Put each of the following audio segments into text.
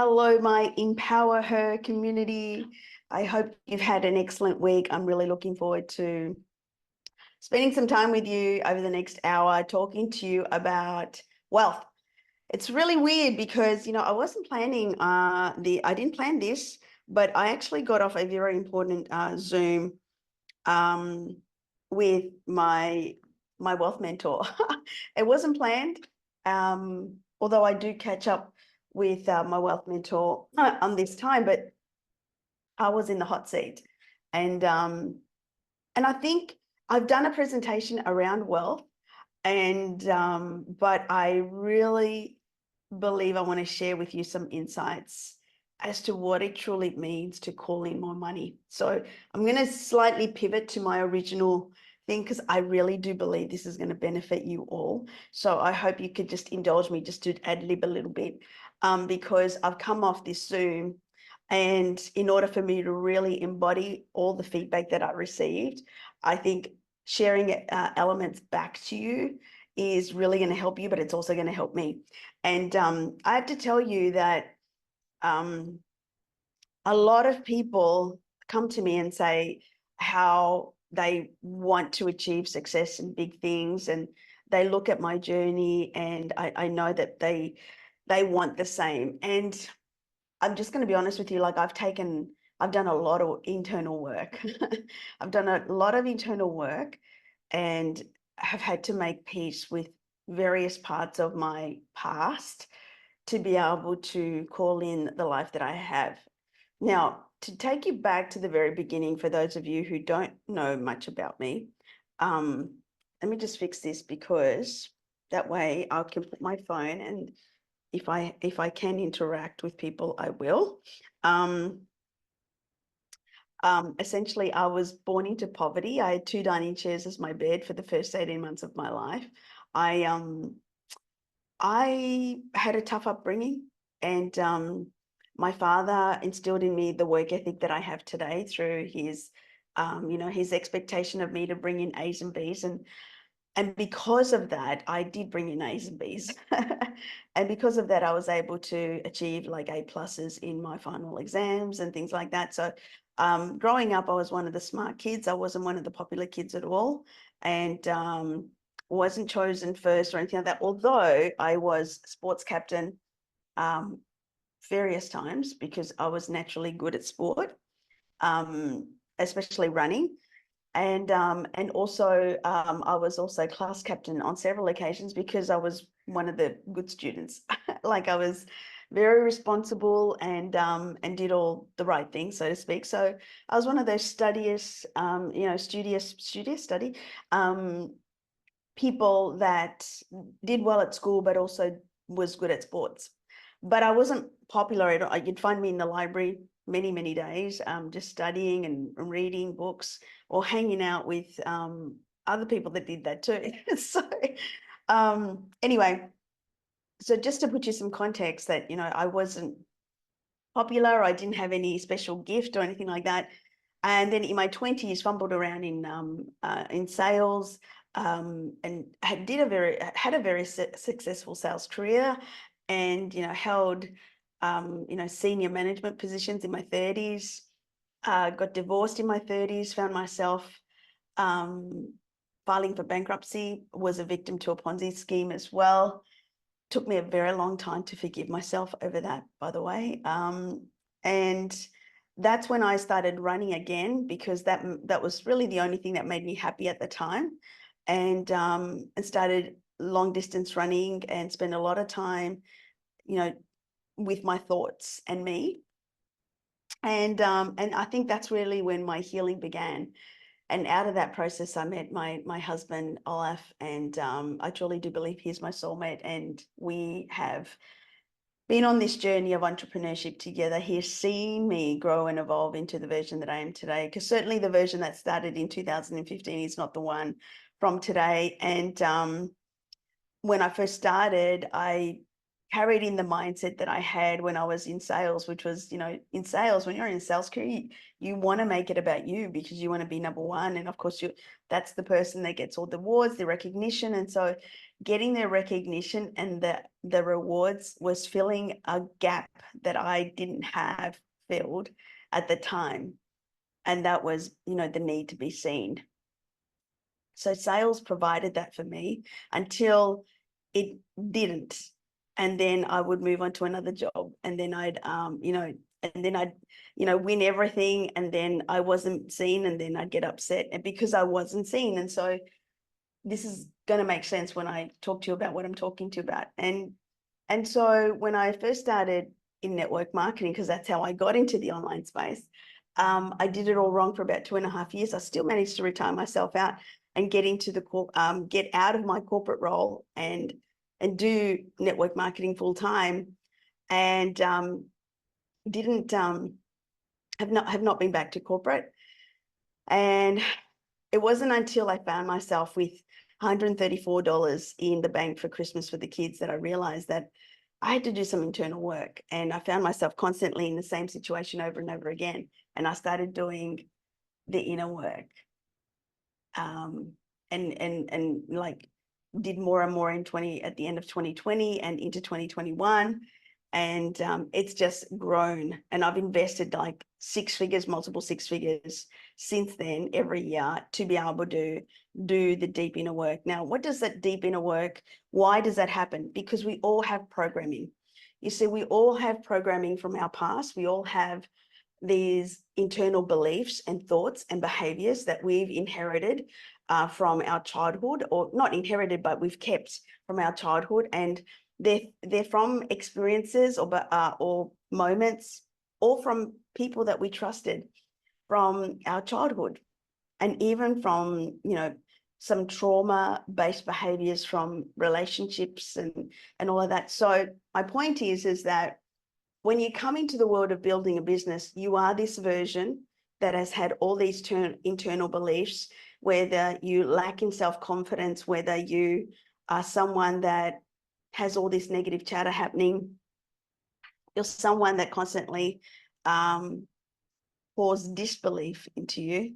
Hello, my EmpowerHer community. I hope you've had an excellent week. I'm really looking forward to spending some time with you over the next hour, talking to you about wealth. It's really weird because, I wasn't planning I didn't plan this, but I actually got off a very important Zoom um, with my wealth mentor. It wasn't planned, although I do catch up with my wealth mentor on this time, but I was in the hot seat, and I think I've done a presentation around wealth, and but I really believe I want to share with you some insights as to what it truly means to call in more money. So I'm going to slightly pivot to my original thing because I really do believe this is going to benefit you all. So I hope you could just indulge me just to ad lib a little bit, because I've come off this Zoom, and in order for me to really embody all the feedback that I received, I think sharing elements back to you is really going to help you, but it's also going to help me. And I have to tell you that a lot of people come to me and say how they want to achieve success in big things, and they look at my journey, and I know that they want the same. And I'm just going to be honest with you, like I've done a lot of internal work. I've done a lot of internal work and have had to make peace with various parts of my past to be able to call in the life that I have. Now, to take you back to the very beginning, for those of you who don't know much about me, let me just fix this because that way I can put my phone, and if I can interact with people, I will. Essentially, I was born into poverty. I had 2 dining chairs as my bed for the first 18 months of my life. I had a tough upbringing, and my father instilled in me the work ethic that I have today through his, his expectation of me to bring in A's and B's, and because of that, I did bring in A's and B's. And because of that, I was able to achieve like A pluses in my final exams and things like that. So growing up, I was one of the smart kids. I wasn't one of the popular kids at all, and wasn't chosen first or anything like that. Although I was sports captain various times because I was naturally good at sport, especially running. And also I was also class captain on several occasions because I was one of the good students. Like I was very responsible and did all the right things, so to speak. So I was one of those studious, studious study people that did well at school, but also was good at sports. But I wasn't popular at all. You'd find me in the library many, many days, just studying and reading books or hanging out with other people that did that too. So anyway, so just to put you some context that, I wasn't popular, I didn't have any special gift or anything like that. And then in my 20s, fumbled around in sales, and had a very successful sales career, and held senior management positions in my 30s. Got divorced in my 30s, found myself filing for bankruptcy, was a victim to a Ponzi scheme as well. Took me a very long time to forgive myself over that, by the way. And that's when I started running again, because that was really the only thing that made me happy at the time. And started long distance running and spent a lot of time, with my thoughts and me. And I think that's really when my healing began. And out of that process, I met my husband, Olaf, and I truly do believe he's my soulmate. And we have been on this journey of entrepreneurship together. He's seen me grow and evolve into the version that I am today, because certainly the version that started in 2015 is not the one from today. And when I first started, I carried in the mindset that I had when I was in sales, which was, you know, in sales, when you're in a sales career, you want to make it about you because you want to be number one. And of course, that's the person that gets all the awards, the recognition. And so getting the recognition and the rewards was filling a gap that I didn't have filled at the time. And that was, you know, the need to be seen. So sales provided that for me until it didn't. And then I would move on to another job, and then I'd, you know, and then I'd, you know, win everything, and then I wasn't seen, and then I'd get upset and because I wasn't seen. And so this is going to make sense when I talk to you about what I'm talking to you about. And so when I first started in network marketing, because that's how I got into the online space, I did it all wrong for about 2.5 years. I still managed to retire myself out and get into get out of my corporate role and do network marketing full time, and didn't have not been back to corporate. And it wasn't until I found myself with $134 in the bank for Christmas for the kids that I realized that I had to do some internal work. And I found myself constantly in the same situation over and over again. And I started doing the inner work. And like did more and more at the end of 2020 and into 2021. And it's just grown. And I've invested like 6 figures, multiple 6 figures since then every year to be able to do the deep inner work. Now, what does that deep inner work, why does that happen? Because we all have programming. You see, we all have programming from our past. We all have these internal beliefs and thoughts and behaviors that we've inherited from our childhood, or not inherited, but we've kept from our childhood. And they're from experiences or moments, or from people that we trusted from our childhood, and even from, you know, some trauma-based behaviors from relationships and all of that. So my point is that when you come into the world of building a business, you are this version that has had all these internal beliefs, whether you lack in self-confidence, whether you are someone that has all this negative chatter happening, you're someone that constantly pours disbelief into you.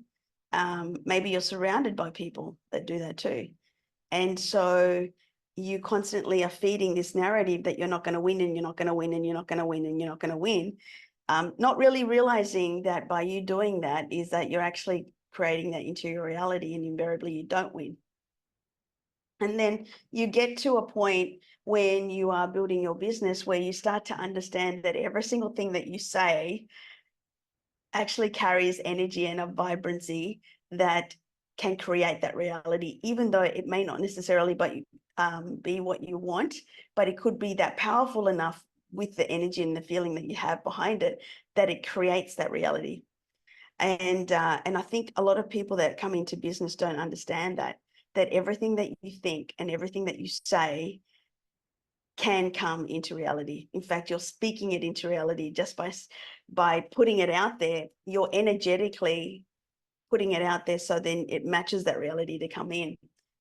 Maybe you're surrounded by people that do that too. And so you constantly are feeding this narrative that you're not going to win, and you're not going to win, and you're not going to win, and you're not going to win. Not really realizing that by you doing that is that you're actually creating that into your reality, and invariably you don't win. And then you get to a point when you are building your business where you start to understand that every single thing that you say actually carries energy and a vibrancy that can create that reality, even though it may not necessarily be what you want, but it could be that powerful enough with the energy and the feeling that you have behind it that it creates that reality. And I think a lot of people that come into business don't understand that everything that you think and everything that you say can come into reality. In fact, you're speaking it into reality just by putting it out there. You're energetically putting it out there, so then it matches that reality to come in.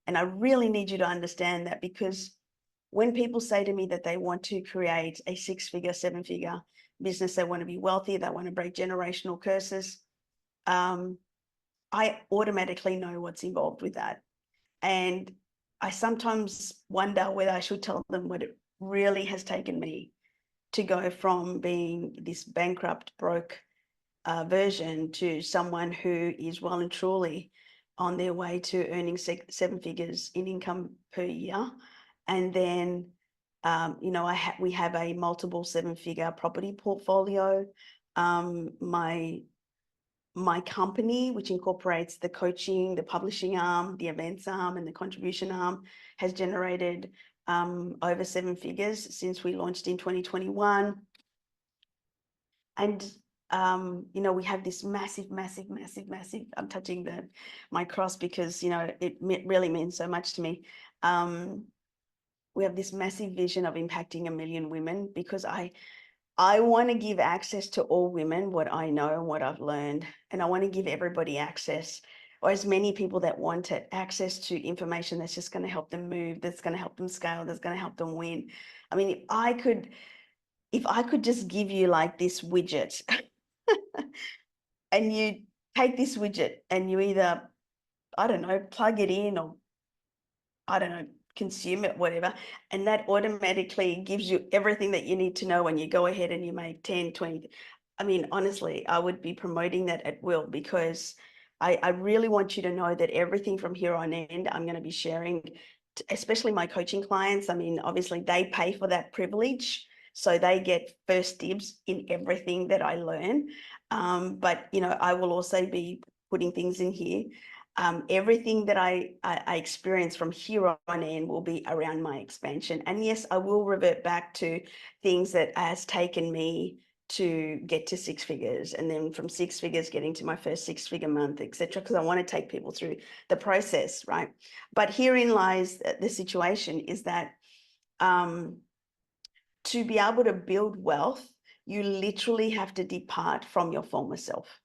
And I really need you to understand that, because when people say to me that they want to create a 6-figure, 7-figure business, they want to be wealthy, they want to break generational curses, I automatically know what's involved with that. And I sometimes wonder whether I should tell them what it really has taken me to go from being this bankrupt, broke version to someone who is well and truly on their way to earning 7 figures in income per year. And then, you know, we have a multiple 7-figure property portfolio. My company, which incorporates the coaching, the publishing arm, the events arm, and the contribution arm, has generated over 7 figures since we launched in 2021. And you know, we have this massive, I'm touching my cross because, you know, it really means so much to me. We have this massive vision of impacting 1 million women, because I want to give access to all women what I know and what I've learned. And I want to give everybody access or as many people that want it, access to information that's just going to help them move, that's going to help them scale, that's going to help them win. I mean, if I could just give you like this widget and you take this widget and you either, I don't know, plug it in or, I don't know, consume it, whatever, and that automatically gives you everything that you need to know when you go ahead and you make 10, 20. I mean, honestly, I would be promoting that at will, because I really want you to know that everything from here on in, I'm going to be sharing, especially my coaching clients. I mean, obviously they pay for that privilege, so they get first dibs in everything that I learn. But, you know, I will also be putting things in here. Everything that I experience from here on in will be around my expansion. And yes, I will revert back to things that has taken me to get to 6 figures, and then from 6 figures getting to my first 6-figure month, etc., because I want to take people through the process, right? But herein lies the situation, is that to be able to build wealth, you literally have to depart from your former self,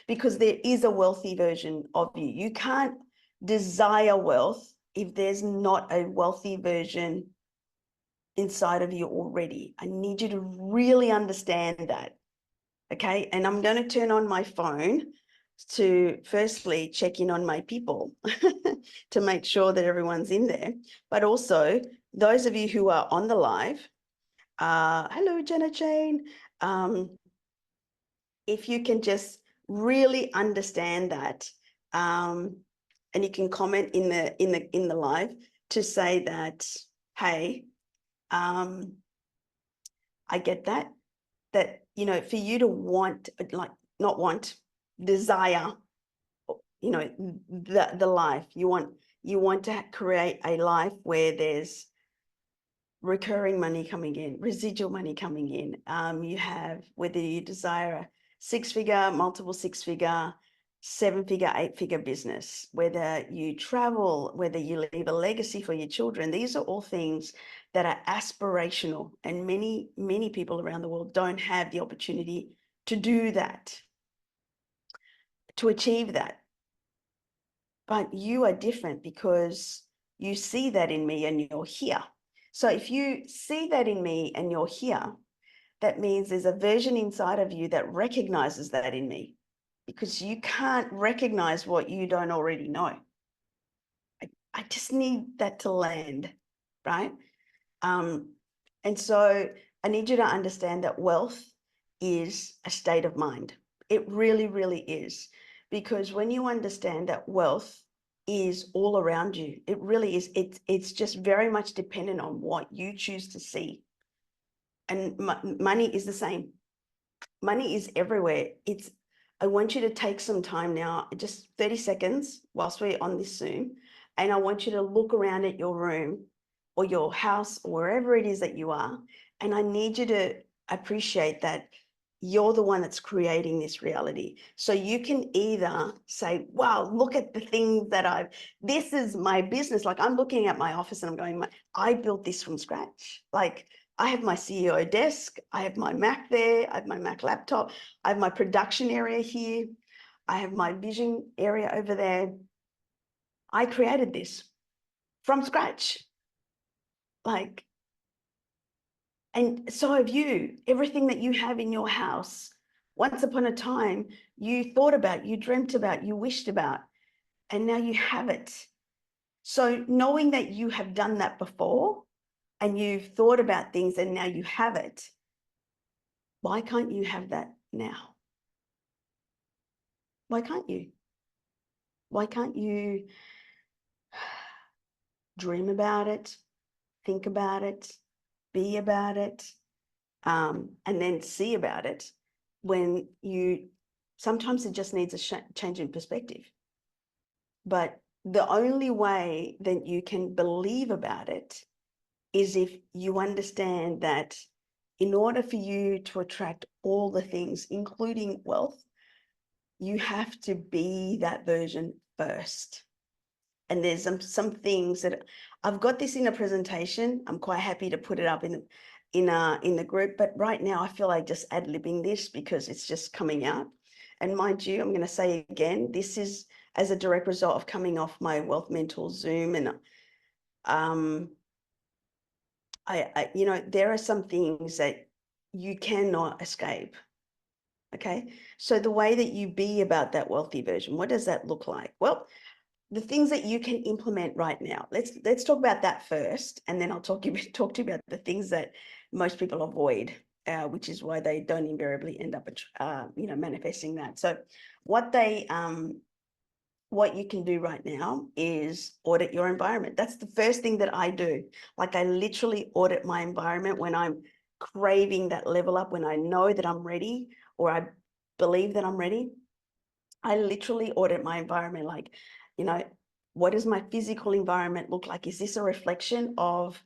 because there is a wealthy version of you. You can't desire wealth if there's not a wealthy version inside of you already. I need you to really understand that. Okay. And I'm going to turn on my phone to firstly check in on my people to make sure that everyone's in there. But also, those of you who are on the live, hello, Jenna Jane. If you can just really understand that, and you can comment in the live to say that, hey, I get that, you know, for you to want, like, not want, desire, you know, the life you want to create a life where there's recurring money coming in, residual money coming in. You have, whether you desire a 6-figure, multiple 6-figure, 7-figure, 8-figure business, whether you travel, whether you leave a legacy for your children, these are all things that are aspirational, and many, many people around the world don't have the opportunity to do that, to achieve that. But you are different, because you see that in me and you're here. So if you see that in me and you're here, that means there's a version inside of you that recognizes that in me, because you can't recognize what you don't already know. I just need that to land, right? And so I need you to understand that wealth is a state of mind. It really, really is. Because when you understand that wealth is all around you, it really is. It's just very much dependent on what you choose to see. And money is the same. Money is everywhere. I want you to take some time now, just 30 seconds whilst we're on this Zoom, and I want you to look around at your room or your house or wherever it is that you are. And I need you to appreciate that you're the one that's creating this reality. So you can either say, wow, look at the things that this is my business. Like, I'm looking at my office and I'm going, I built this from scratch. Like, I have my CEO desk, I have my Mac there, I have my Mac laptop, I have my production area here, I have my vision area over there. I created this from scratch. Like, and so have you. Everything that you have in your house, once upon a time, you thought about, you dreamt about, you wished about, and now you have it. So knowing that you have done that before and you've thought about things and now you have it, why can't you have that now? Why can't you? Why can't you dream about it, think about it, be about it, and then see about it, when sometimes it just needs a change in perspective. But the only way that you can believe about it is if you understand that in order for you to attract all the things, including wealth, you have to be that version first. And there's some things that I've got this in a presentation. I'm quite happy to put it up in the group, but right now I feel like just ad-libbing this because it's just coming out. And mind you, I'm going to say again, this is as a direct result of coming off my Wealth Mentor Zoom. And you know, there are some things that you cannot escape. Okay. So the way that you be about that wealthy version, what does that look like? Well, the things that you can implement right now. Let's talk about that first, and then I'll talk to you about the things that most people avoid, which is why they don't invariably end up, you know, manifesting that. So, what you can do right now is audit your environment. That's the first thing that I do. Like, I literally audit my environment when I'm craving that level up, when I know that I'm ready, or I believe that I'm ready. I literally audit my environment. Like, you know, what does my physical environment look like? Is this a reflection of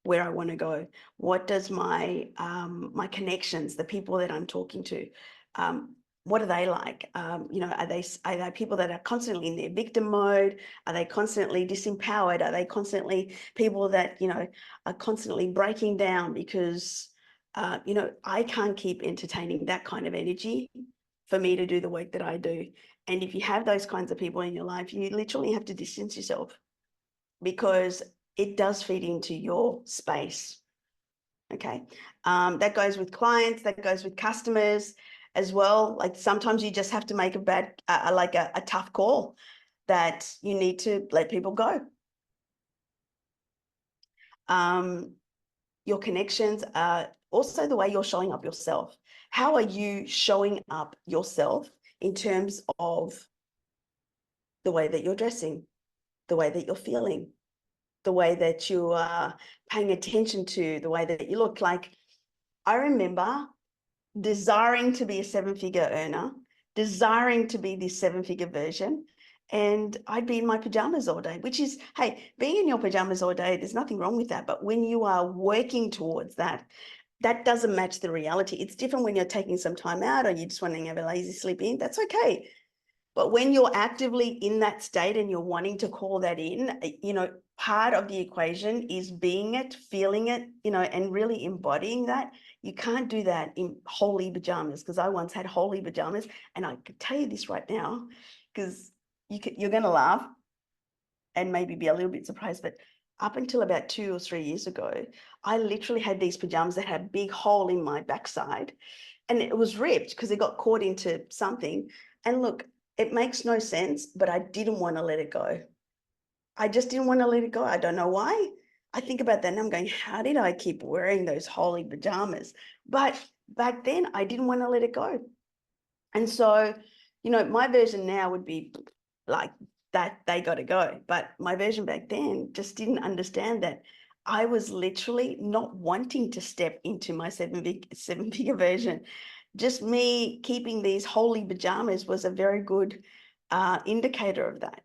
where I want to go? What does my my connections, the people that I'm talking to, what are they like? You know, are they people that are constantly in their victim mode? Are they constantly disempowered? Are they constantly people that, you know, are constantly breaking down? Because you know, I can't keep entertaining that kind of energy for me to do the work that I do. And if you have those kinds of people in your life, you literally have to distance yourself, because it does feed into your space. Okay. That goes with clients, that goes with customers as well. Like, sometimes you just have to make a tough call that you need to let people go. Your connections are also the way you're showing up yourself. How are you showing up yourself in terms of the way that you're dressing, the way that you're feeling, the way that you are paying attention to, the way that you look? Like, I remember desiring to be a seven-figure earner, desiring to be this seven-figure version, and I'd be in my pajamas all day, which is, hey, being in your pajamas all day, there's nothing wrong with that. But when you are working towards that, that doesn't match the reality. It's different when you're taking some time out or you just want to have a lazy sleep in. That's okay. But when you're actively in that state and you're wanting to call that in, you know, part of the equation is being it, feeling it, you know, and really embodying that. You can't do that in holy pajamas, because I once had holy pajamas, and I could tell you this right now, because you're going to laugh and maybe be a little bit surprised, but up until about 2 or 3 years ago, I literally had these pajamas that had a big hole in my backside, and it was ripped because it got caught into something. And look, it makes no sense, but I didn't want to let it go. I just didn't want to let it go. I don't know why. I think about that and I'm going, how did I keep wearing those holy pajamas? But back then I didn't want to let it go. And so, you know, my version now would be like that, they got to go. But my version back then just didn't understand that I was literally not wanting to step into my seven-figure version. Just me keeping these holy pajamas was a very good indicator of that.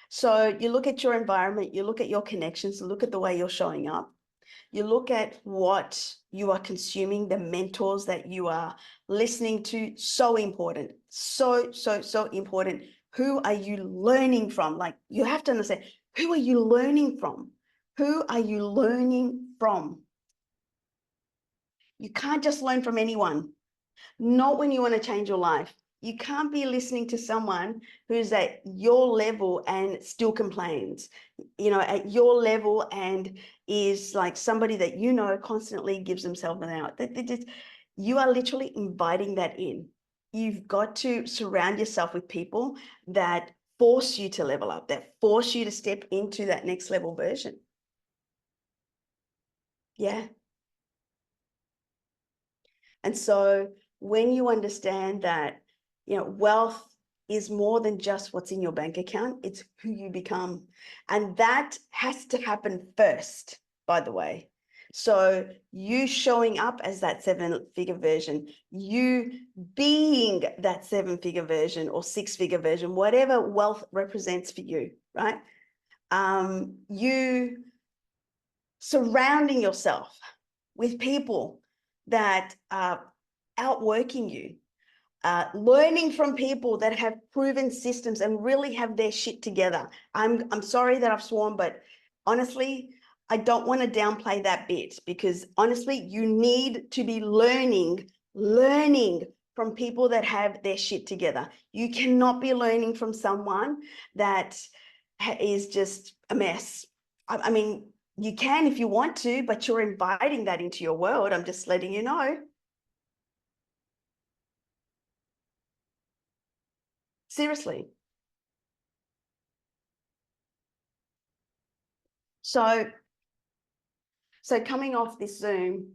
So you look at your environment, you look at your connections, you look at the way you're showing up. You look at what you are consuming, the mentors that you are listening to. So important. So important. Who are you learning from? Like, you have to understand, who are you learning from? Who are you learning from? You can't just learn from anyone. Not when you want to change your life. You can't be listening to someone who's at your level and still complains, you know, at your level, and is like somebody that, you know, constantly gives themselves an out. You are literally inviting that in. You've got to surround yourself with people that force you to level up, that force you to step into that next level version. Yeah. And so when you understand that, you know, wealth is more than just what's in your bank account, it's who you become. And that has to happen first, by the way. So you showing up as that seven-figure version, you being that seven-figure version or six-figure version, whatever wealth represents for you, right? You surrounding yourself with people that are outworking you, learning from people that have proven systems and really have their shit together. I'm sorry that I've sworn, but honestly, I don't want to downplay that bit, because honestly, you need to be learning from people that have their shit together. You cannot be learning from someone that is just a mess. I mean, you can if you want to, but you're inviting that into your world. I'm just letting you know. Seriously. So coming off this Zoom,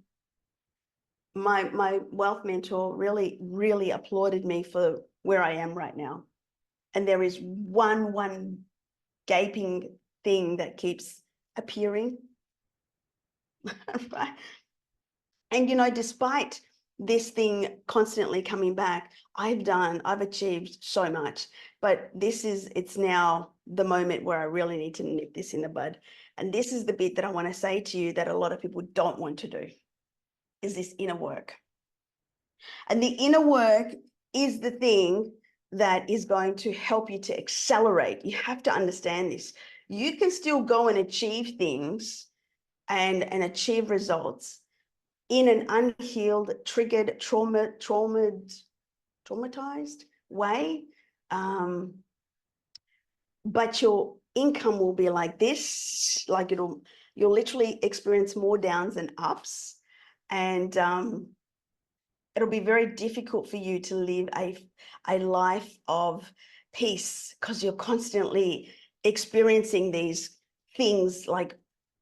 my wealth mentor really applauded me for where I am right now. And there is one gaping thing that keeps appearing. Right? And despite this thing constantly coming back, I've achieved so much, but it's now the moment where I really need to nip this in the bud. And this is the bit that I want to say to you that a lot of people don't want to do, is this inner work. And the inner work is the thing that is going to help you to accelerate. You have to understand this. You can still go and achieve things and achieve results in an unhealed, triggered, traumatized way. But your income will be like this, like you'll literally experience more downs than ups. And it'll be very difficult for you to live a life of peace because you're constantly experiencing these things like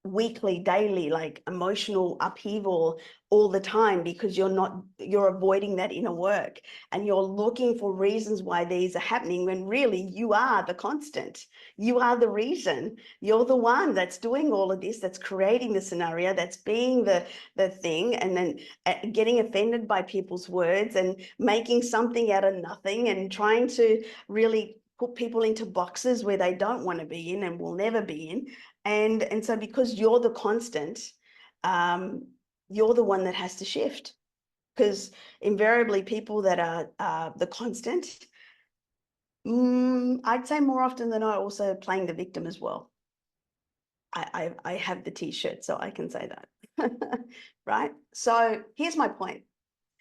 weekly, daily, like emotional upheaval all the time, because you're avoiding that inner work and you're looking for reasons why these are happening, when really you are the constant. You are the reason. You're the one that's doing all of this, that's creating the scenario, that's being the thing, and then getting offended by people's words and making something out of nothing and trying to really put people into boxes where they don't want to be in and will never be in. And so because you're the constant, you're the one that has to shift, because invariably people that are the constant, I'd say more often than not, also playing the victim as well. I have the t-shirt, so I can say that. Right? So here's my point,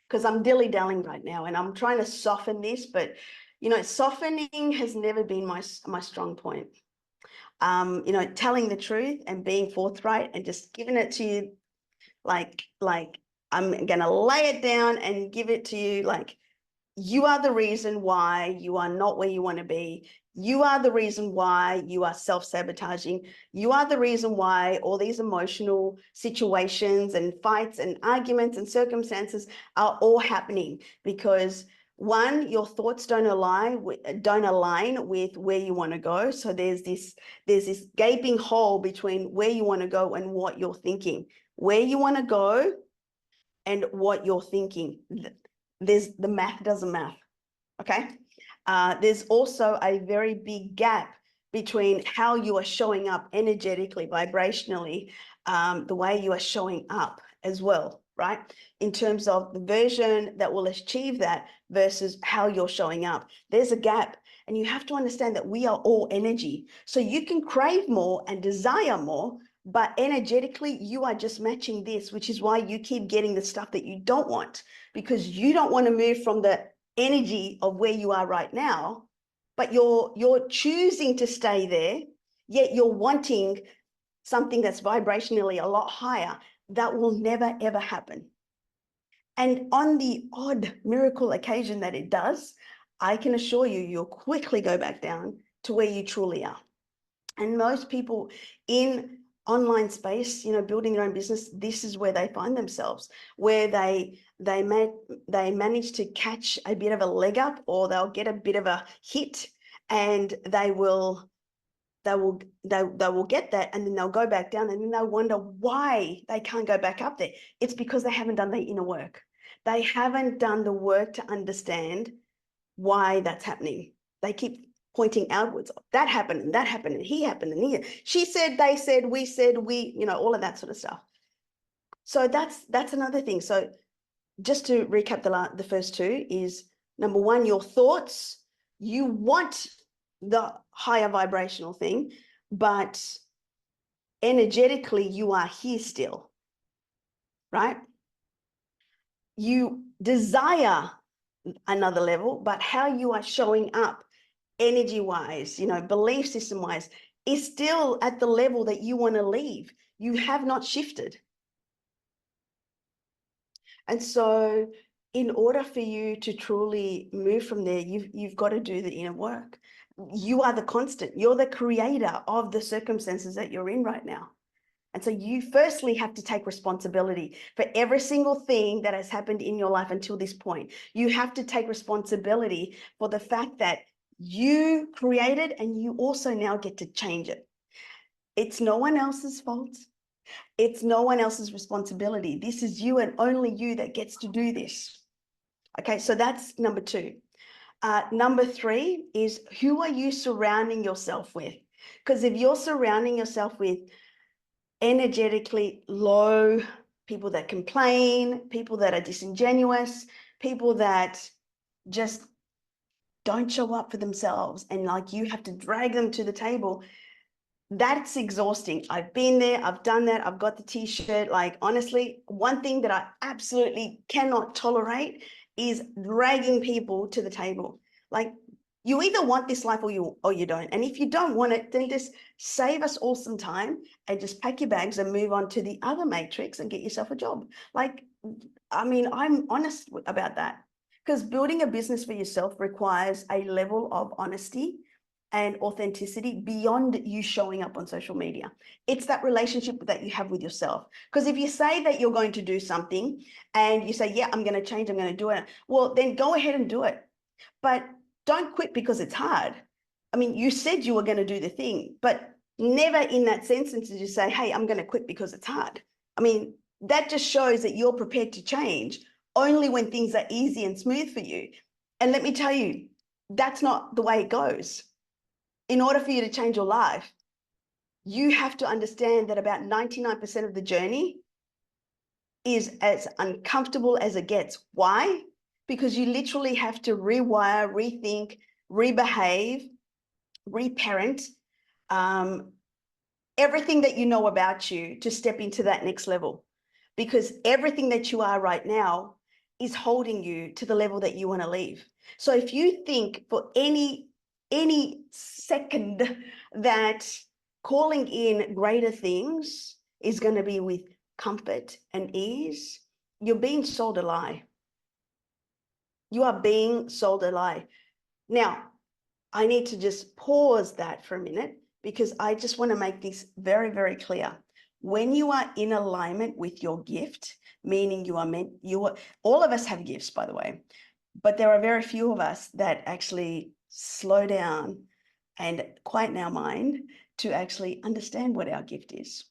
because I'm dilly-dallying right now and I'm trying to soften this, but softening has never been my strong point. Telling the truth and being forthright and just giving it to you like I'm gonna lay it down and give it to you like, you are the reason why you are not where you want to be. You are the reason why you are self-sabotaging. You are the reason why all these emotional situations and fights and arguments and circumstances are all happening, because one, your thoughts don't align with where you want to go. So there's this gaping hole between where you want to go and what you're thinking. Where you want to go and what you're thinking, the math doesn't math. Okay. There's also a very big gap between how you are showing up energetically, vibrationally, the way you are showing up as well, right? In terms of the version that will achieve that versus how you're showing up. There's a gap. And you have to understand that we are all energy. So you can crave more and desire more, but energetically, you are just matching this, which is why you keep getting the stuff that you don't want, because you don't want to move from the energy of where you are right now, but you're choosing to stay there, yet you're wanting something that's vibrationally a lot higher. That will never, ever happen. And on the odd miracle occasion that it does, I can assure you, you'll quickly go back down to where you truly are. And most people in online space, building their own business, this is where they find themselves, where they manage to catch a bit of a leg up, or they'll get a bit of a hit, and they will get that, and then they'll go back down, and then they'll wonder why they can't go back up there. It's because they haven't done the inner work. They haven't done the work to understand why that's happening. They keep pointing outwards. That happened, and he happened, and he, she said, they said, we, all of that sort of stuff. So that's another thing. So just to recap the first two is, number one, your thoughts. You want the higher vibrational thing, but energetically you are here still, right? You desire another level, but how you are showing up energy wise, belief system wise, is still at the level that you want to leave. You have not shifted. And so in order for you to truly move from there, you've got to do the inner work. You are the constant. You're the creator of the circumstances that you're in right now. And so you firstly have to take responsibility for every single thing that has happened in your life until this point. You have to take responsibility for the fact that you created and you also now get to change it. It's no one else's fault. It's no one else's responsibility. This is you and only you that gets to do this. Okay, so that's number two. Number three is, who are you surrounding yourself with? Because if you're surrounding yourself with energetically low people that complain, people that are disingenuous, people that just don't show up for themselves, and like you have to drag them to the table, that's exhausting. I've been there, I've done that, I've got the t-shirt. Like, honestly, one thing that I absolutely cannot tolerate is dragging people to the table. Like, you either want this life or you don't. And if you don't want it, then just save us all some time and just pack your bags and move on to the other matrix and get yourself a job. Like, I mean, I'm honest about that, because building a business for yourself requires a level of honesty and authenticity beyond you showing up on social media. It's that relationship that you have with yourself. Because if you say that you're going to do something and you say, yeah, I'm going to change, I'm going to do it, well, then go ahead and do it. But don't quit because it's hard. I mean, you said you were going to do the thing, but never in that sentence did you say, hey, I'm going to quit because it's hard. I mean, that just shows that you're prepared to change only when things are easy and smooth for you. And let me tell you, that's not the way it goes. In order for you to change your life, you have to understand that about 99% of the journey is as uncomfortable as it gets. Why? Because you literally have to rewire, rethink, rebehave, reparent everything that you know about you to step into that next level. Because everything that you are right now is holding you to the level that you want to leave. So if you think for any second that calling in greater things is going to be with comfort and ease, you're being sold a lie. You are being sold a lie. Now, I need to just pause that for a minute, because I just want to make this very, very clear. When you are in alignment with your gift, meaning all of us have gifts, by the way, but there are very few of us that actually slow down and quieten our mind to actually understand what our gift is,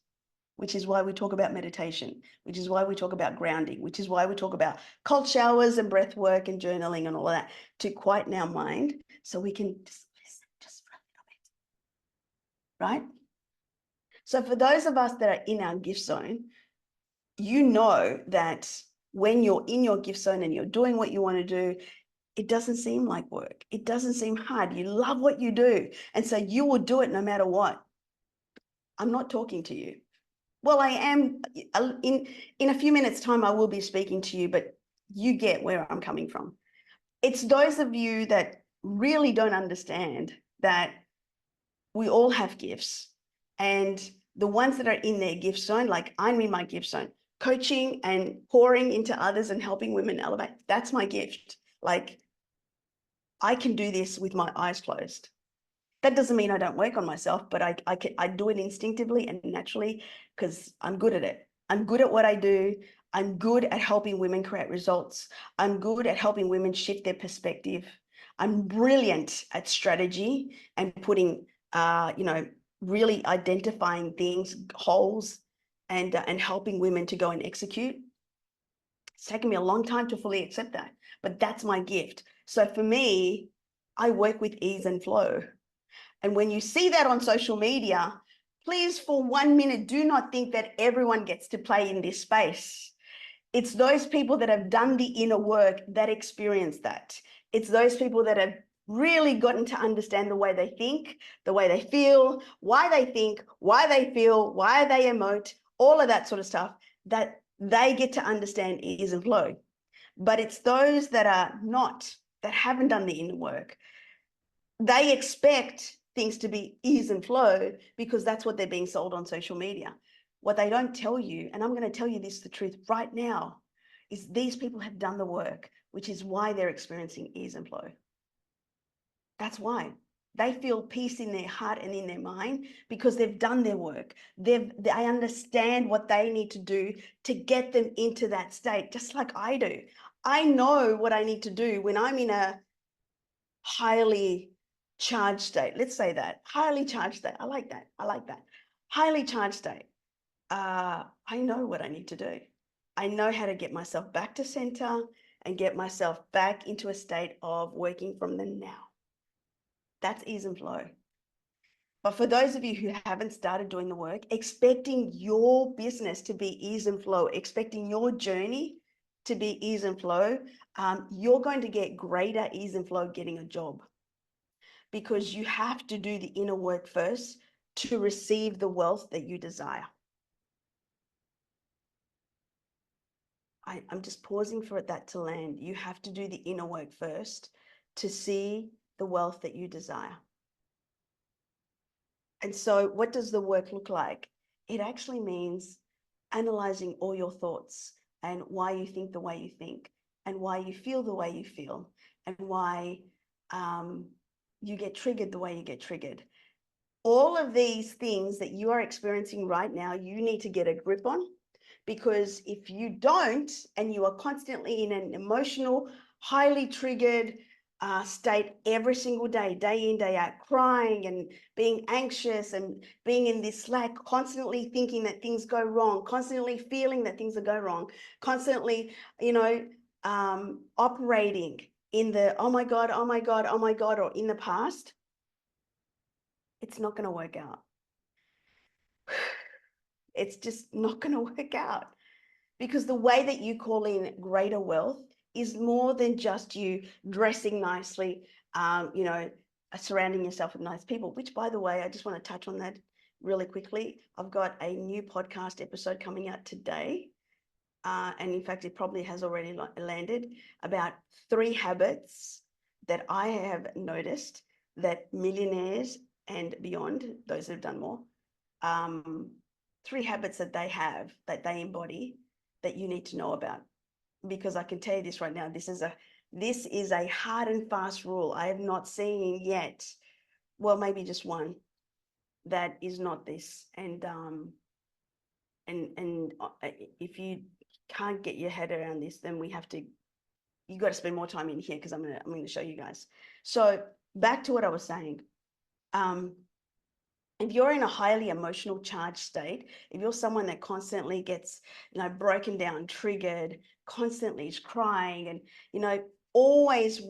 which is why we talk about meditation, which is why we talk about grounding, which is why we talk about cold showers and breath work and journaling and all of that, to quieten our mind so we can just listen just for a little bit, right? So for those of us that are in our gift zone, you know that when you're in your gift zone and you're doing what you want to do, it doesn't seem like work. It doesn't seem hard. You love what you do. And so you will do it no matter what. I'm not talking to you. Well, I am. In a few minutes' time, I will be speaking to you, but you get where I'm coming from. It's those of you that really don't understand that we all have gifts, and the ones that are in their gift zone, like I'm in my gift zone, coaching and pouring into others and helping women elevate. That's my gift. Like, I can do this with my eyes closed. That doesn't mean I don't work on myself, but I do it instinctively and naturally because I'm good at it. I'm good at what I do. I'm good at helping women create results. I'm good at helping women shift their perspective. I'm brilliant at strategy and putting, really identifying things, holes, and helping women to go and execute. It's taken me a long time to fully accept that, but that's my gift. So for me, I work with ease and flow. And when you see that on social media, please, for 1 minute, do not think that everyone gets to play in this space. It's those people that have done the inner work that experience that. It's those people that have really gotten to understand the way they think, the way they feel, why they think, why they feel, why they emote, all of that sort of stuff, that they get to understand ease and flow. But it's those that are not, that haven't done the inner work. They expect things to be ease and flow because that's what they're being sold on social media. What they don't tell you, and I'm going to tell you this, the truth right now, is these people have done the work, which is why they're experiencing ease and flow. That's why. They feel peace in their heart and in their mind because they've done their work. They understand what they need to do to get them into that state, just like I do. I know what I need to do when I'm in a highly charged state. Let's say that. Highly charged state. I like that. I like that. Highly charged state. I know what I need to do. I know how to get myself back to center and get myself back into a state of working from the now. That's ease and flow. But for those of you who haven't started doing the work, expecting your business to be ease and flow, expecting your journey to be ease and flow, you're going to get greater ease and flow getting a job, because you have to do the inner work first to receive the wealth that you desire. I'm just pausing for that to land. You have to do the inner work first to see the wealth that you desire. And so what does the work look like? It actually means analyzing all your thoughts and why you think the way you think and why you feel the way you feel and why you get triggered the way you get triggered. All of these things that you are experiencing right now, you need to get a grip on, because if you don't, and you are constantly in an emotional, highly triggered state every single day, day in, day out, crying and being anxious and being in this slack, constantly thinking that things go wrong, constantly feeling that things go wrong, constantly, operating in the, oh my God, oh my God, oh my God, or in the past, it's not going to work out. It's just not going to work out, because the way that you call in greater wealth is more than just you dressing nicely, surrounding yourself with nice people, which, by the way, I just want to touch on that really quickly. I've got a new podcast episode coming out today. And in fact, it probably has already landed, about 3 habits that I have noticed that millionaires and beyond, those that have done more, 3 habits that they have, that they embody, that you need to know about. Because I can tell you this right now, this is a hard and fast rule. I have not seen yet, well, maybe just one that is not this. And if you can't get your head around this, then you got to spend more time in here, because I'm gonna show you guys. So back to what I was saying. If you're in a highly emotional charged state, if you're someone that constantly gets, broken down, triggered, constantly is crying, and, always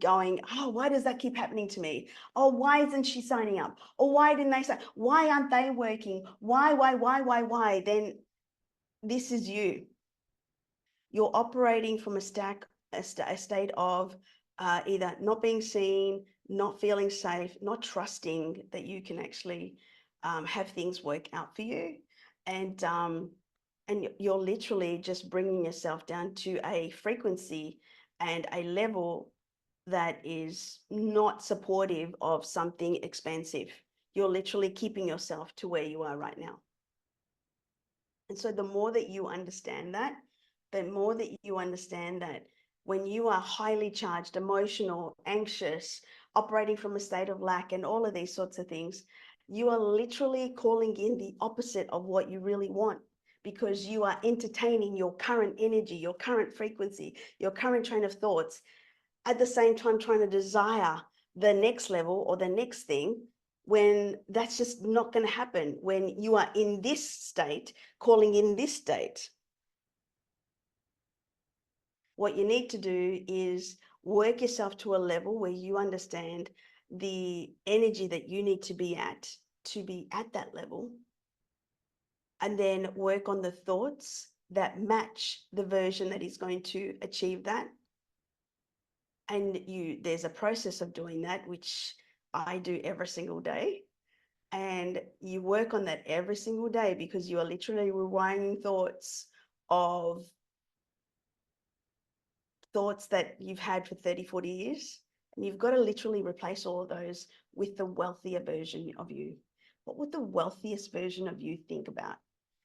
going, oh, why does that keep happening to me? Oh, why isn't she signing up? Or why didn't they sign? Why aren't they working? Why? Then this is you. You're operating from a state of either not being seen, not feeling safe, not trusting that you can actually have things work out for you. And you're literally just bringing yourself down to a frequency and a level that is not supportive of something expansive. You're literally keeping yourself to where you are right now. And so the more that you understand that, when you are highly charged, emotional, anxious, operating from a state of lack, and all of these sorts of things, you are literally calling in the opposite of what you really want, because you are entertaining your current energy, your current frequency, your current train of thoughts, at the same time trying to desire the next level or the next thing, when that's just not going to happen when you are in this state, calling in this state. What you need to do is work yourself to a level where you understand the energy that you need to be at that level, and then work on the thoughts that match the version that is going to achieve that. And there's a process of doing that, which I do every single day. And you work on that every single day, because you are literally rewiring thoughts of thoughts that you've had for 30, 40 years. And you've got to literally replace all of those with the wealthier version of you. What would the wealthiest version of you think about?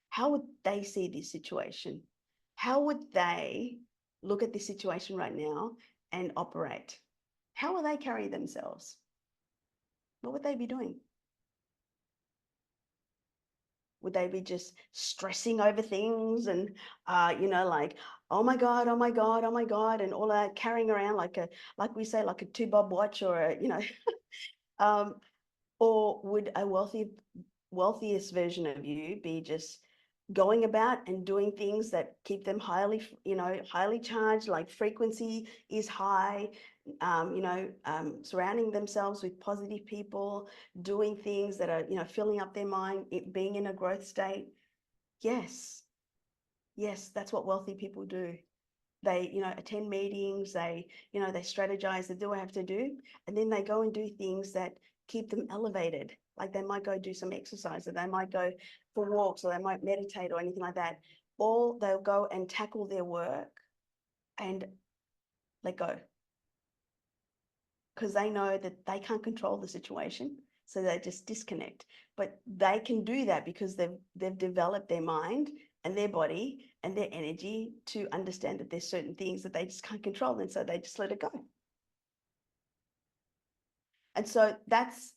How would they see this situation? How would they look at this situation right now and operate? How will they carry themselves? What would they be doing? Would they be just stressing over things and, like, oh my God, oh my God, oh my God, and all that, carrying around like we say, like a 2-bob watch or or would a wealthiest version of you be just going about and doing things that keep them highly charged, like frequency is high, surrounding themselves with positive people, doing things that are, filling up their mind, being in a growth state? Yes, that's what wealthy people do. They, attend meetings, they strategize, they do what they have to do, and then they go and do things that keep them elevated. Like they might go do some exercise, or they might go for walks, or they might meditate or anything like that. Or they'll go and tackle their work and let go, because they know that they can't control the situation. So they just disconnect. But they can do that because they've developed their mind and their body and their energy to understand that there's certain things that they just can't control. And so they just let it go. And so that's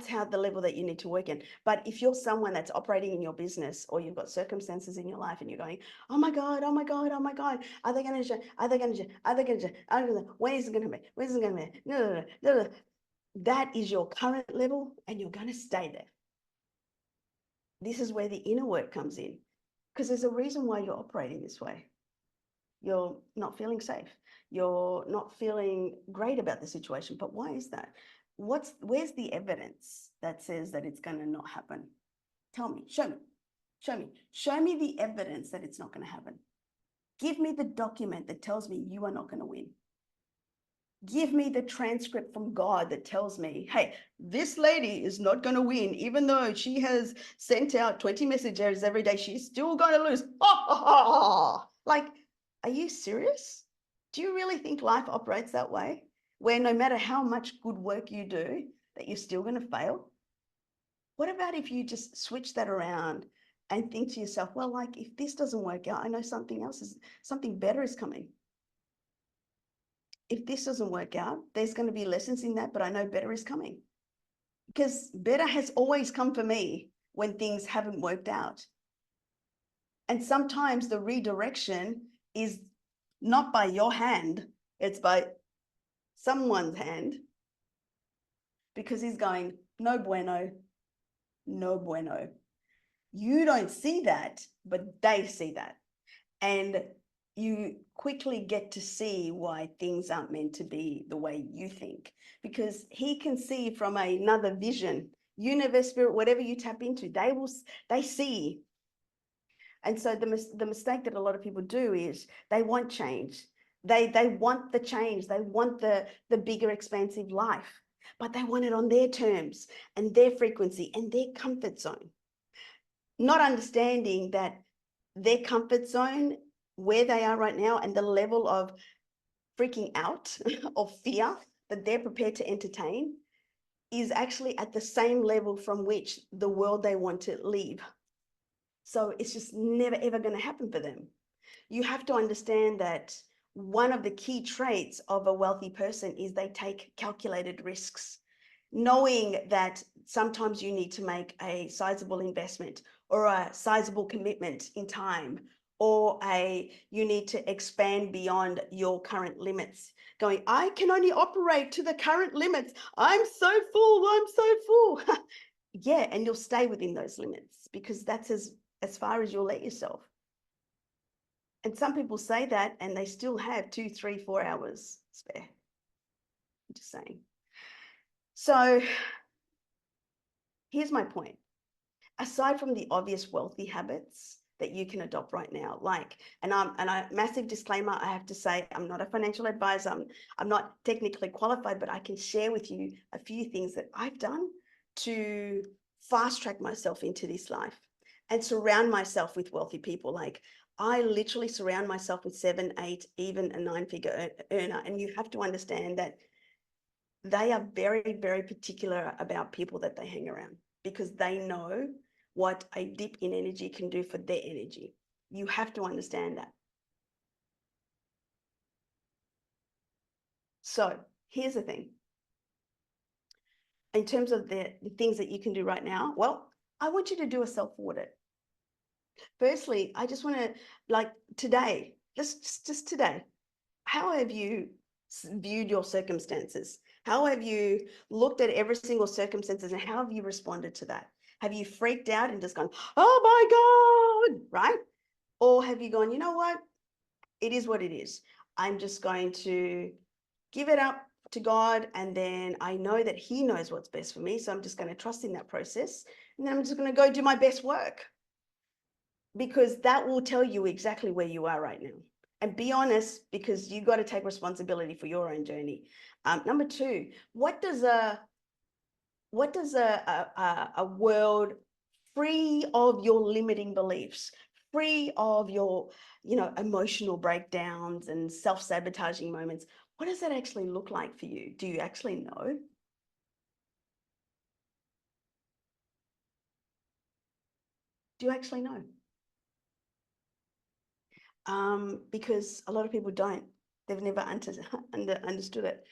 how the level that you need to work in. But if you're someone that's operating in your business, or you've got circumstances in your life and you're going, oh my God, oh my God, oh my God, are they going to, are they going to, are they going to, when is it going to be, when is it going to be? No. That is your current level, and you're going to stay there. This is where the inner work comes in, because there's a reason why you're operating this way. You're not feeling safe. You're not feeling great about the situation. But why is that? Where's the evidence that says that it's going to not happen? Tell me, show me the evidence that it's not going to happen. Give me the document that tells me you are not going to win. Give me the transcript from God that tells me, hey, this lady is not going to win, even though she has sent out 20 messages every day, she's still going to lose. Like, are you serious? Do you really think life operates that way, where no matter how much good work you do, that you're still going to fail? What about if you just switch that around and think to yourself, well, like, if this doesn't work out, I know something better is coming. If this doesn't work out, there's going to be lessons in that, but I know better is coming. Because better has always come for me when things haven't worked out. And sometimes the redirection is not by your hand, it's by someone's hand, because he's going, no bueno, no bueno. You don't see that, but they see that. And you quickly get to see why things aren't meant to be the way you think, because he can see from another vision, universe, spirit, whatever you tap into, they see. And so the mistake that a lot of people do is they want change. They want the change. They want the bigger, expansive life, but they want it on their terms and their frequency and their comfort zone. Not understanding that their comfort zone, where they are right now, and the level of freaking out or fear that they're prepared to entertain is actually at the same level from which the world they want to leave. So it's just never, ever going to happen for them. You have to understand that one of the key traits of a wealthy person is they take calculated risks, knowing that sometimes you need to make a sizable investment or a sizable commitment in time, or you need to expand beyond your current limits. Going, I can only operate to the current limits. I'm so full. Yeah, and you'll stay within those limits because that's as far as you'll let yourself. And some people say that and they still have 2, 3, 4 hours spare. I'm just saying. So here's my point. Aside from the obvious wealthy habits that you can adopt right now, and a massive disclaimer, I have to say, I'm not a financial advisor. I'm not technically qualified, but I can share with you a few things that I've done to fast track myself into this life and surround myself with wealthy people. Like, I literally surround myself with 7, 8, even a 9-figure earner. And you have to understand that they are very, very particular about people that they hang around, because they know what a dip in energy can do for their energy. You have to understand that. So here's the thing. In terms of the things that you can do right now, well, I want you to do a self-audit. Firstly, I just want to, like, today, just today, how have you viewed your circumstances? How have you looked at every single circumstances, and how have you responded to that? Have you freaked out and just gone, oh my God, right? Or have you gone, you know what? It is what it is. I'm just going to give it up to God, and then I know that He knows what's best for me. So I'm just going to trust in that process. And then I'm just going to go do my best work, because that will tell you exactly where you are right now. And be honest, because you've got to take responsibility for your own journey. Number two, what does a world free of your limiting beliefs, free of your, emotional breakdowns and self-sabotaging moments, what does that actually look like for you? Do you actually know? Do you actually know? Because a lot of people don't. They've never understood it.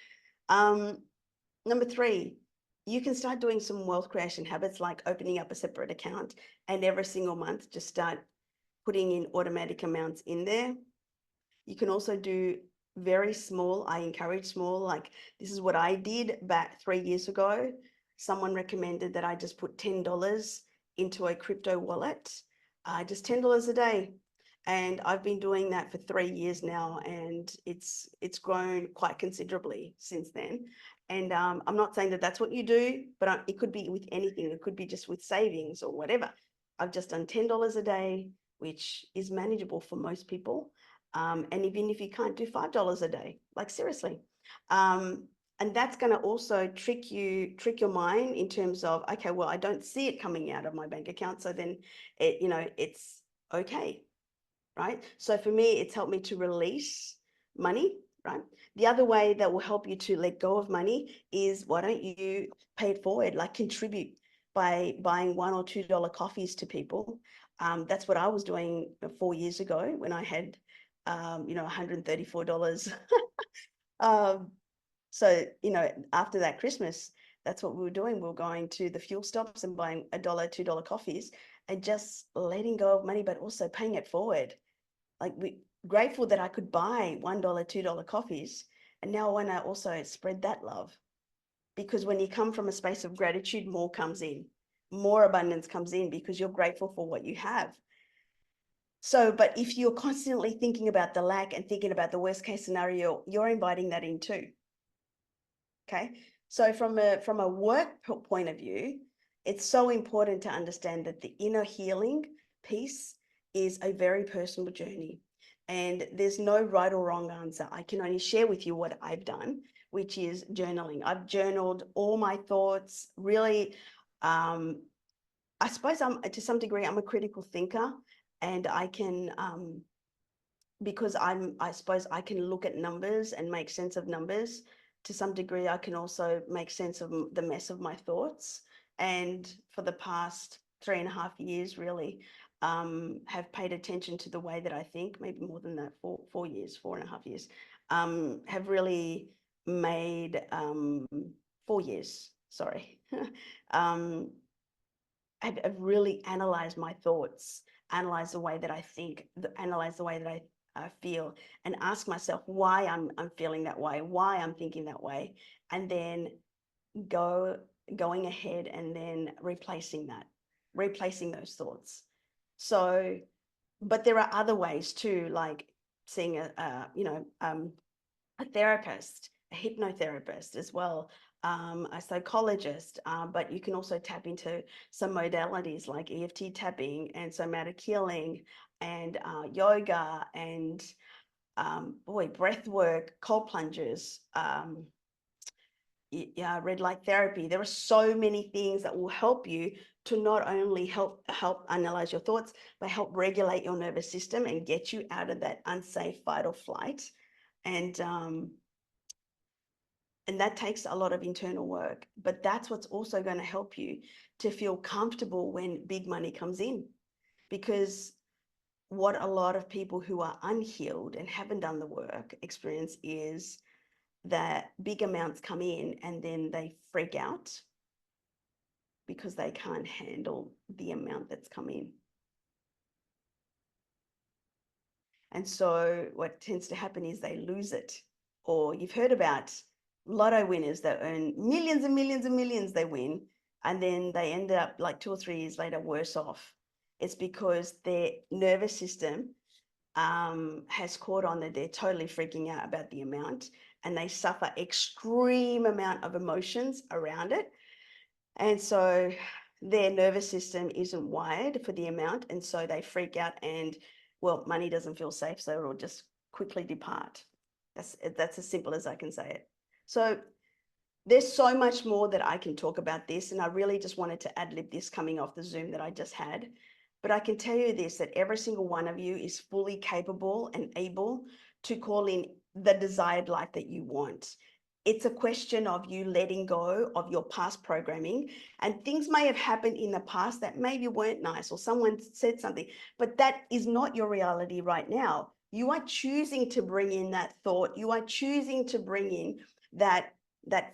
Number three, you can start doing some wealth creation habits, like opening up a separate account, and every single month just start putting in automatic amounts in there. You can also do very small. I encourage small, like this is what I did back 3 years ago. Someone recommended that I just put $10 into a crypto wallet, just $10 a day. And I've been doing that for 3 years now, and it's grown quite considerably since then. And I'm not saying that that's what you do, but it could be with anything. It could be just with savings or whatever. I've just done $10 a day, which is manageable for most people. And even if you can't do $5 a day, like seriously. And that's going to also trick your mind in terms of, okay, well, I don't see it coming out of my bank account. So then it's okay, right? So for me, it's helped me to release money, right? The other way that will help you to let go of money is, why don't you pay it forward, like contribute by buying $1 or $2 coffees to people. That's what I was doing 4 years ago when I had, $134. um, so, after that Christmas, that's what we were doing. We were going to the fuel stops and buying $1, $2 coffees, and just letting go of money, but also paying it forward. Like, grateful that I could buy $1, $2 coffees. And now I want to also spread that love, because when you come from a space of gratitude, more comes in, more abundance comes in, because you're grateful for what you have. So, but if you're constantly thinking about the lack and thinking about the worst case scenario, you're inviting that in too. Okay. So from a work point of view, it's so important to understand that the inner healing piece is a very personal journey, and there's no right or wrong answer. I can only share with you what I've done, which is journaling. I've journaled all my thoughts, really. I suppose to some degree, I'm a critical thinker, and I can, because I suppose I can look at numbers and make sense of numbers. To some degree, I can also make sense of the mess of my thoughts. And for the past 3.5 years, really, have paid attention to the way that I think, maybe more than that, 4 years, 4.5 years, have really made, 4 years, sorry, um, I've really analyzed my thoughts, analyze the way that I think, analyze the way that I feel, and ask myself why I'm feeling that way, why I'm thinking that way, and then going ahead and then replacing those thoughts. So, but there are other ways too, like seeing a therapist, a hypnotherapist as well, a psychologist, but you can also tap into some modalities like EFT tapping and somatic healing and yoga and breath work, cold plungers, yeah, red light therapy. There are so many things that will help you to not only help analyze your thoughts, but help regulate your nervous system and get you out of that unsafe fight or flight. And that takes a lot of internal work, but that's what's also going to help you to feel comfortable when big money comes in. Because what a lot of people who are unhealed and haven't done the work experience is that big amounts come in and then they freak out because they can't handle the amount that's come in. And so what tends to happen is they lose it. Or you've heard about lotto winners that earn millions and millions and millions they win, and then they end up like 2 or 3 years later worse off. It's because their nervous system has caught on that they're totally freaking out about the amount, and they suffer extreme amount of emotions around it. And so their nervous system isn't wired for the amount, and so they freak out and, well, money doesn't feel safe, so it'll just quickly depart. That's as simple as I can say it. So there's so much more that I can talk about this, and I really just wanted to ad-lib this coming off the Zoom that I just had. But I can tell you this, that every single one of you is fully capable and able to call in the desired life that you want. It's a question of you letting go of your past programming, and things may have happened in the past that maybe weren't nice, or someone said something, but that is not your reality right now. You are choosing to bring in that thought. You are choosing to bring in that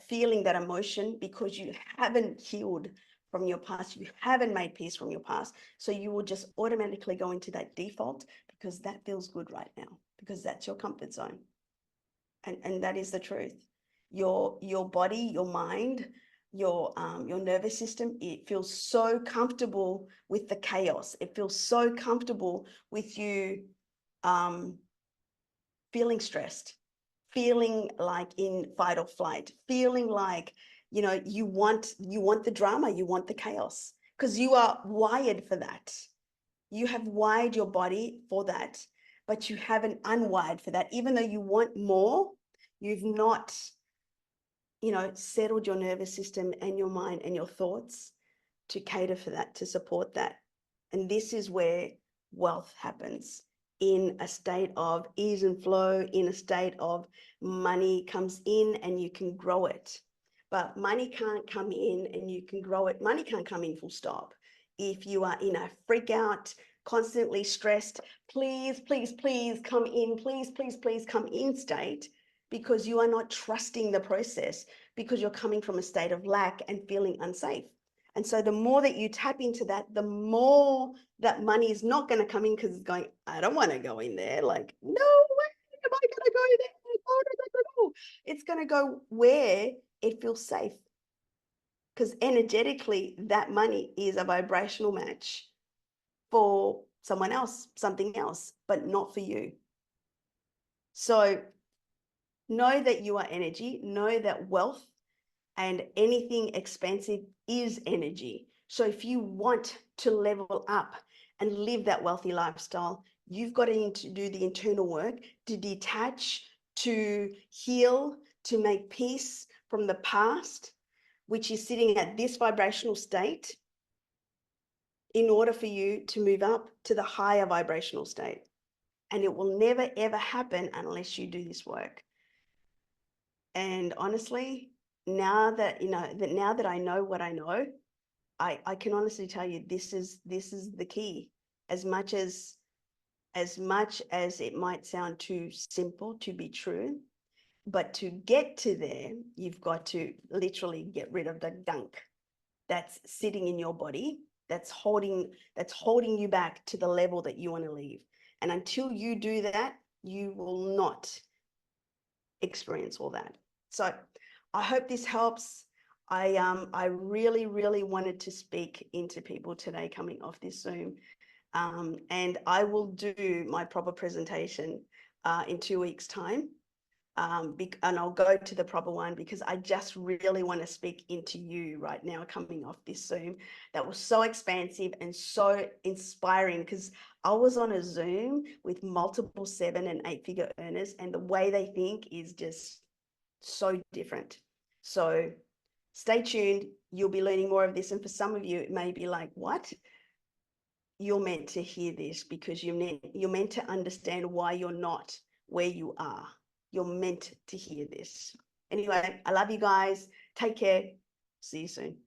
feeling, that emotion, because you haven't healed from your past. You haven't made peace from your past. So you will just automatically go into that default because that feels good right now, because that's your comfort zone. And that is the truth. Your body, your mind, your nervous system, it feels so comfortable with the chaos. It feels so comfortable with you feeling stressed, feeling like in fight or flight, feeling like, you know, you want the drama, you want the chaos, because you are wired for that. You have wired your body for that, but you haven't unwired for that. Even though you want more, you've not, you know, settled your nervous system and your mind and your thoughts to cater for that, to support that. And this is where wealth happens, in a state of ease and flow, in a state of money comes in and you can grow it. But money can't come in and you can grow it. Money can't come in full stop. If you are in a freak out, constantly stressed, please, please, please come in, please, please, please come in state, because you are not trusting the process, because you're coming from a state of lack and feeling unsafe. And so the more that you tap into that, the more that money is not going to come in, because it's going, I don't want to go in there. Like, no way am I going to go there. Oh, no. It's going to go where it feels safe. Because energetically, that money is a vibrational match for someone else, something else, but not for you. So know that you are energy. Know that wealth and anything expansive is energy. So if you want to level up and live that wealthy lifestyle, you've got to do the internal work to detach, to heal, to make peace from the past, which is sitting at this vibrational state, in order for you to move up to the higher vibrational state. And it will never, ever happen unless you do this work. And honestly, now that I know what I know, I can honestly tell you this is the key. As much as it might sound too simple to be true, but to get to there, you've got to literally get rid of the gunk that's sitting in your body, that's holding you back to the level that you want to leave. And until you do that, you will not experience all that. So I hope this helps. I really, really wanted to speak into people today coming off this Zoom. And I will do my proper presentation in 2 weeks' time. And I'll go to the proper one, because I just really want to speak into you right now coming off this Zoom. That was so expansive and so inspiring, because I was on a Zoom with multiple 7- and 8-figure earners, and the way they think is just so different. So stay tuned. You'll be learning more of this. And for some of you, it may be like, what? You're meant to hear this because you're meant to understand why you're not where you are. You're meant to hear this. Anyway, I love you guys. Take care. See you soon.